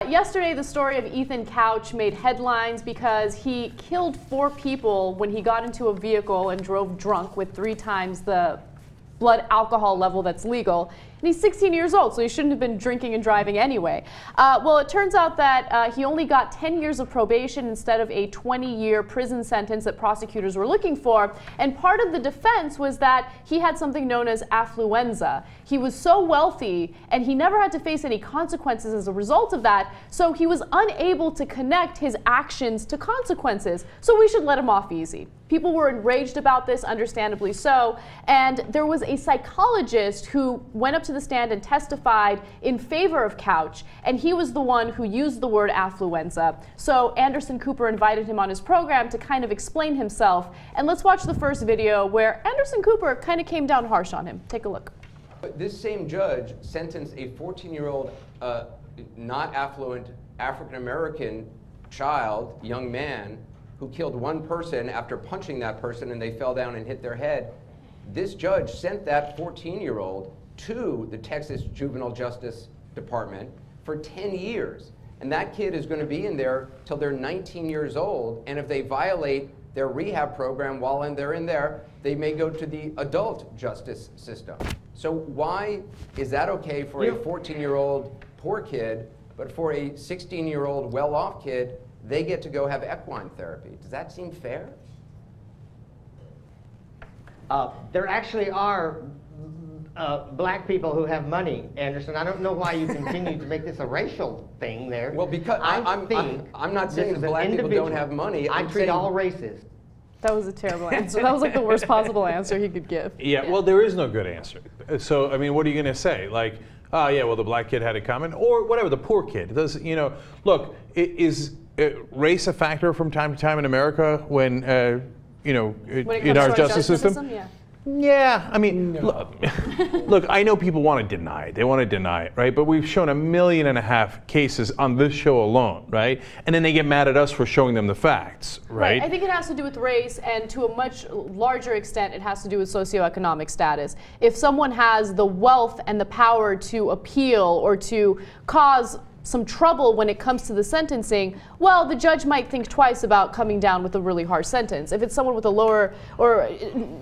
Yesterday, the story of Ethan Couch made headlines because he killed 4 people when he got into a vehicle and drove drunk with 3 times the blood alcohol level that's legal. And he's 16 years old, so he shouldn't have been drinking and driving anyway. Well, it turns out that he only got 10 years of probation instead of a 20-year prison sentence that prosecutors were looking for. And part of the defense was that he had something known as affluenza. He was so wealthy, and he never had to face any consequences as a result of that, so he was unable to connect his actions to consequences. So we should let him off easy. People were enraged about this, understandably so, and there was a psychologist who went up to the stand and testified in favor of Couch, and he was the one who used the word affluenza. So Anderson Cooper invited him on his program to kind of explain himself, and let's watch the first video where Anderson Cooper kind of came down harsh on him. Take a look. This same judge sentenced a 14-year-old, not affluent African-American child, young man, who killed 1 person after punching that person and they fell down and hit their head. This judge sent that 14-year-old to the Texas Juvenile Justice Department for 10 years. And that kid is going to be in there till they're 19 years old. And if they violate their rehab program while they're in there, they may go to the adult justice system. So why is that okay for a 14-year-old poor kid, but for a 16-year-old well-off kid, they get to go have equine therapy? Does that seem fair? There actually are black people who have money, Anderson. I don't know why you continue to make this a racial thing there. Well, because I'm not saying that black people don't have money. I treat all races. That was a terrible answer. That was like the worst possible answer he could give. Yeah, well, there is no good answer. So, I mean, what are you going to say? Like, oh, yeah, well, the black kid had it coming, or whatever, the poor kid. Does, you know, look, is race a factor from time to time in America when, you know, in our justice system? Yeah. Yeah, I mean, look, I know people want to deny it. They want to deny it, right? But we've shown 1.5 million cases on this show alone, right? And then they get mad at us for showing them the facts, right? I think it has to do with race, and to a much larger extent, it has to do with socioeconomic status. If someone has the wealth and the power to appeal or to cause some trouble when it comes to the sentencing, well, the judge might think twice about coming down with a really harsh sentence. If it's someone with a lower, or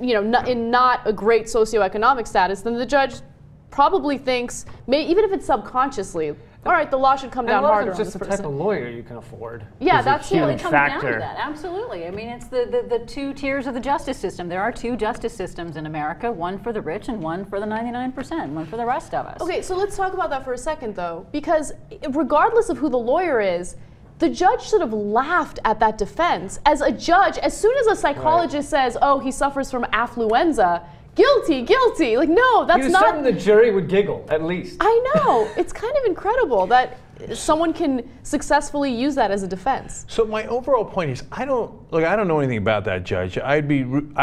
you know, in not a great socioeconomic status, then the judge probably thinks, even if it's subconsciously, all right, the law should come down harder on this person. It's just the type of lawyer you can afford. Yeah, that's a huge comes factor. Down to that. Absolutely. I mean, it's the 2 tiers of the justice system. There are 2 justice systems in America, one for the rich and one for the 99%, one for the rest of us. Okay, so let's talk about that for a second, though, because regardless of who the lawyer is, the judge should have laughed at that defense. As a judge, as soon as a psychologist says, oh, he suffers from affluenza, guilty, guilty. Like, no, that's not. Certain the jury would giggle, at least. I know. It's kind of incredible that someone can successfully use that as a defense. So my overall point is, I don't know anything about that judge. I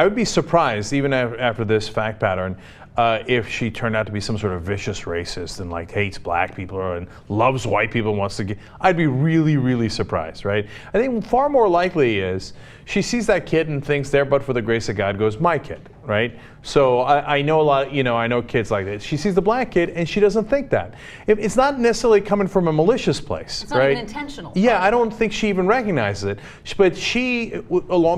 would be surprised, even after this fact pattern, if she turned out to be some sort of vicious racist and like hates black people and loves white people and wants to get. I'd be really, really surprised, right? I think far more likely is she sees that kid and thinks there, but for the grace of God, goes my kid, right? So I know a lot, you know, I know kids like that. She sees the black kid and she doesn't think that. It's not necessarily coming from a malicious place, it's not right? even intentional. Yeah, I don't think she even recognizes it. But she,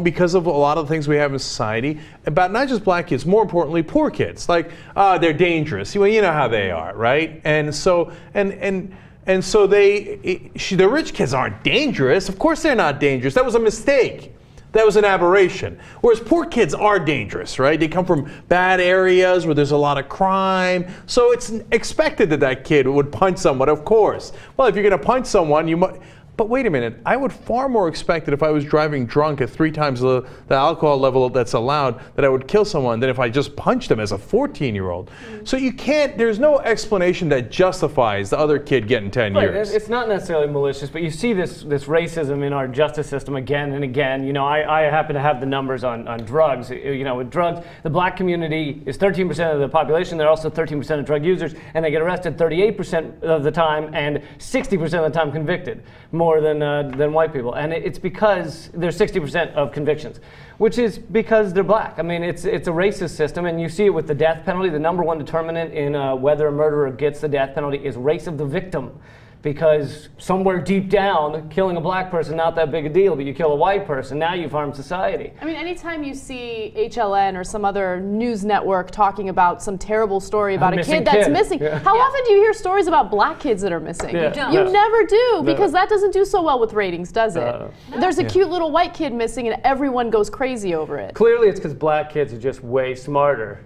because of a lot of the things we have in society, about not just black kids, more importantly, poor kids. Like, they're dangerous. Well, you know how they are, right? And so, and so the rich kids aren't dangerous. Of course they're not dangerous. That was a mistake. That was an aberration. Whereas poor kids are dangerous, right? They come from bad areas where there's a lot of crime. So it's expected that that kid would punch someone, of course. Well, if you're going to punch someone, you might. But wait a minute, I would far more expect that if I was driving drunk at 3 times the alcohol level that's allowed, that I would kill someone than if I just punched them as a 14-year-old. So you can't, there's no explanation that justifies the other kid getting 10 years. It's not necessarily malicious, but you see this racism in our justice system again and again. You know, I happen to have the numbers on drugs. You know, with drugs, the black community is 13% of the population. They're also 13% of drug users, and they get arrested 38% of the time and 60% of the time convicted. More than white people, and it's because there's 60% of convictions, which is because they're black. I mean, it's a racist system, and you see it with the death penalty. The #1 determinant in whether a murderer gets the death penalty is race of the victim. because somewhere deep down, killing a black person not that big a deal, but you kill a white person, now you've harmed society. I mean, anytime you see HLN or some other news network talking about some terrible story about a kid that's missing, how often do you hear stories about black kids that are missing? Yeah. You don't. You never do, because that doesn't do so well with ratings, does it? No. There's a cute little white kid missing and everyone goes crazy over it. Clearly it's because black kids are just way smarter.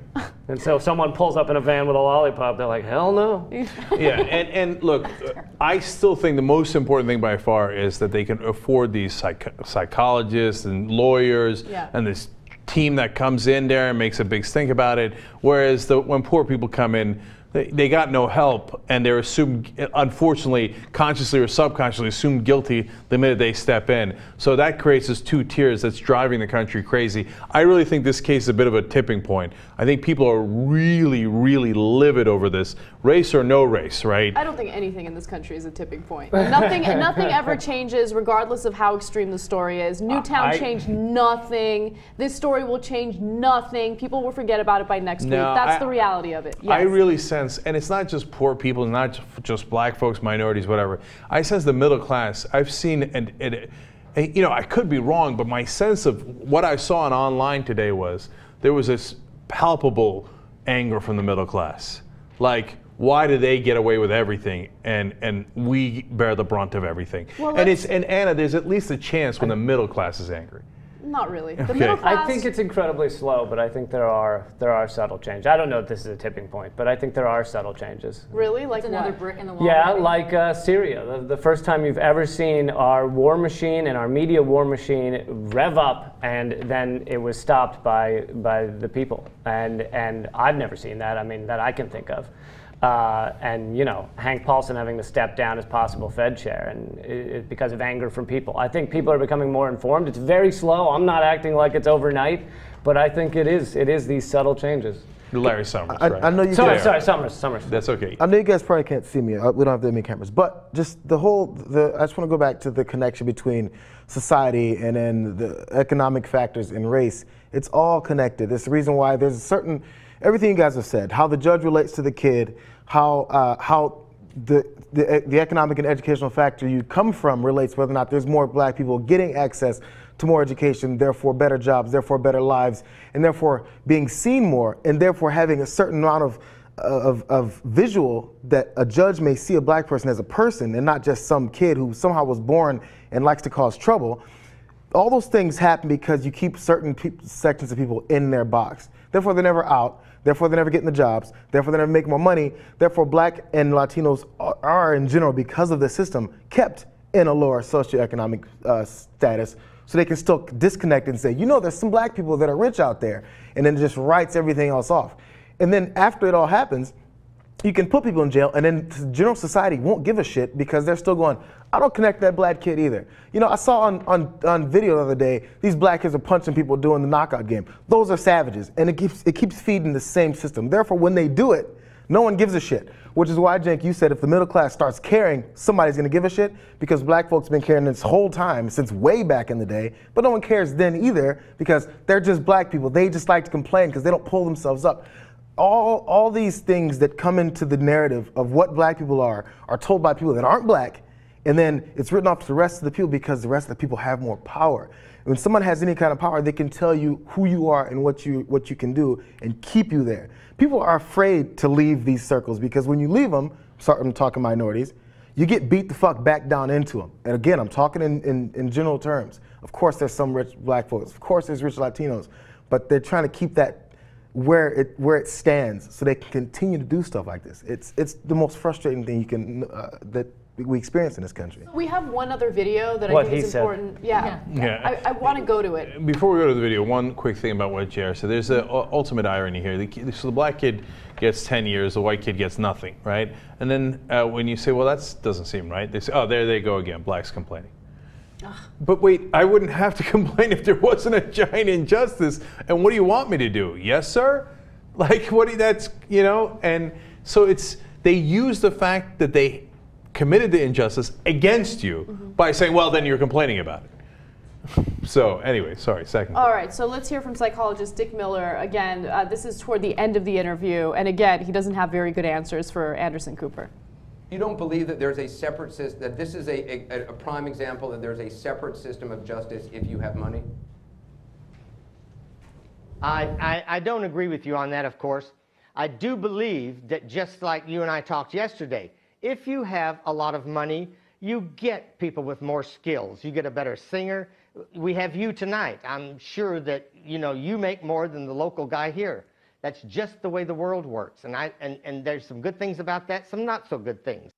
And so if someone pulls up in a van with a lollipop, they're like, hell no. Yeah, and look, I still think the most important thing by far is that they can afford these psychologists and lawyers and this team that comes in there and makes a big stink about it. Whereas when poor people come in, they got no help, and they're assumed, unfortunately, consciously or subconsciously assumed guilty the minute they step in. So that creates this two tiers that's driving the country crazy. I really think this case is a bit of a tipping point. I think people are really, really livid over this, race or no race, right? I don't think anything in this country is a tipping point. Nothing ever changes, regardless of how extreme the story is. Newtown changed nothing. This story will change nothing. People will forget about it by next week. That's the reality of it. Yes. I really sense, and it's not just poor people, it's not just black folks, minorities, whatever. I sense the middle class. I've seen, and you know, I could be wrong, but my sense of what I saw online today was there was this palpable anger from the middle class. Like, why do they get away with everything and we bear the brunt of everything? Well, and Anna, there's at least a chance when the middle class is angry. Not really. The middle class, I think it's incredibly slow, but I think there are subtle changes. I don't know if this is a tipping point, but I think there are subtle changes. Really? Like It's another brick in the wall. Yeah, maybe? like Syria. The first time you've ever seen our war machine and our media war machine rev up, and then it was stopped by the people. And I've never seen that. I mean, that I can think of. And you know, Hank Paulson having to step down as possible Fed chair, and because of anger from people. I think people are becoming more informed. It's very slow. I'm not acting like it's overnight, but I think it is these subtle changes. Larry Summers, I know you. Sorry, Summers. That's okay. I know you guys probably can't see me. We don't have that many cameras, but just I just want to go back to the connection between society and then the economic factors and race. It's all connected. It's the reason why there's a certain. Everything you guys have said, how the judge relates to the kid, how the economic and educational factor you come from relates whether or not there's more black people getting access to more education, therefore better jobs, therefore better lives, and therefore being seen more, and therefore having a certain amount of visual that a judge may see a black person as a person and not just some kid who somehow was born and likes to cause trouble. All those things happen because you keep certain sections of people in their box. Therefore, they're never out. Therefore, they're never getting the jobs. Therefore, they never make more money. Therefore, black and Latinos are in general, because of the system, kept in a lower socioeconomic status, so they can still disconnect and say, you know, there's some black people that are rich out there, and then it just writes everything else off. And then after it all happens, you can put people in jail, and then general society won't give a shit because they're still going, I don't connect that black kid either. You know, I saw on video the other day, these black kids are punching people doing the knockout game. Those are savages, and it keeps feeding the same system. Therefore, when they do it, no one gives a shit. Which is why, Cenk, you said if the middle class starts caring, somebody's gonna give a shit, because black folks have been caring this whole time, since way back in the day, but no one cares then either, because they're just black people. They just like to complain because they don't pull themselves up. All these things that come into the narrative of what black people are told by people that aren't black, and then it's written off to the rest of the people because the rest of the people have more power. When someone has any kind of power, they can tell you who you are and what you can do and keep you there. People are afraid to leave these circles because when you leave them, sorry, I'm talking minorities, you get beat the fuck back down into them. And again, I'm talking in general terms. Of course there's some rich black folks, of course there's rich Latinos, but they're trying to keep that where it stands so they can continue to do stuff like this. It's the most frustrating thing you can that we experience in this country. We have one other video that I think is important. I want to go to it. Before we go to the video, one quick thing about what JR said. There's an ultimate irony here. So the black kid gets 10 years, the white kid gets nothing, right? And then when you say, well, that doesn't seem right, they say, oh, there they go again, blacks complaining. But wait, I wouldn't have to complain if there wasn't a giant injustice. And what do you want me to do? Yes, sir? Like, that's, you know? And so they use the fact that they committed the injustice against you by saying, well, then you're complaining about it. So anyway, sorry, second. All right, so let's hear from psychologist Dick Miller. Again, this is toward the end of the interview. And again, he doesn't have very good answers for Anderson Cooper. You don't believe that there's a separate system, that this is a prime example that there's a separate system of justice if you have money? I don't agree with you on that, of course. I do believe that just like you and I talked yesterday, if you have a lot of money, you get people with more skills. You get a better singer. We have you tonight. I'm sure that you make more than the local guy here. That's just the way the world works. And there's some good things about that, some not so good things.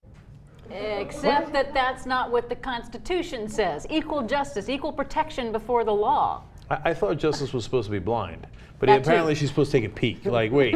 Except that that's not what the Constitution says. Equal justice, equal protection before the law. I thought justice was supposed to be blind, but That apparently too. she's supposed to take a peek. Like, wait,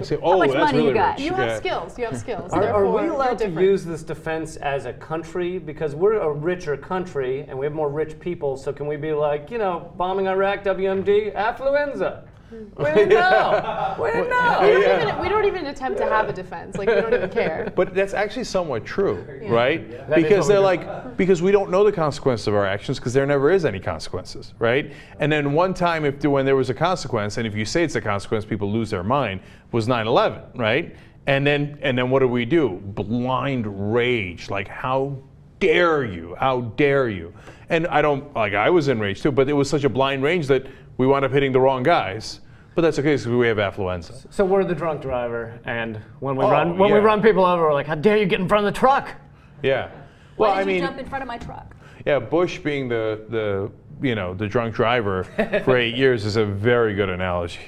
say, How much that's money you really got? rich. You have skills. You have skills. Are Therefore, we you're allowed to different. use this defense as a country? Because we're a richer country and we have more rich people, so can we be like, bombing Iraq, WMD, affluenza? We didn't know. We didn't know. We don't even attempt to have a defense. Like, we don't even care. But that's actually somewhat true, Yeah. right? That is Because what they're we do. like, because we don't know the consequences of our actions because there never is any consequences, right? And then one time when there was a consequence, and if you say it's a consequence, people lose their mind, was 9/11, right? And then what do? Blind rage, like how dare you? How dare you? And I was enraged too, but it was such a blind rage that we wound up hitting the wrong guys. But that's okay because we have affluenza. So we're the drunk driver, and when we yeah. run people over, we're like, how dare you get in front of the truck? Yeah. Why Well, did I you mean, jump in front of my truck? yeah, Bush being the drunk driver for 8 years is a very good analogy.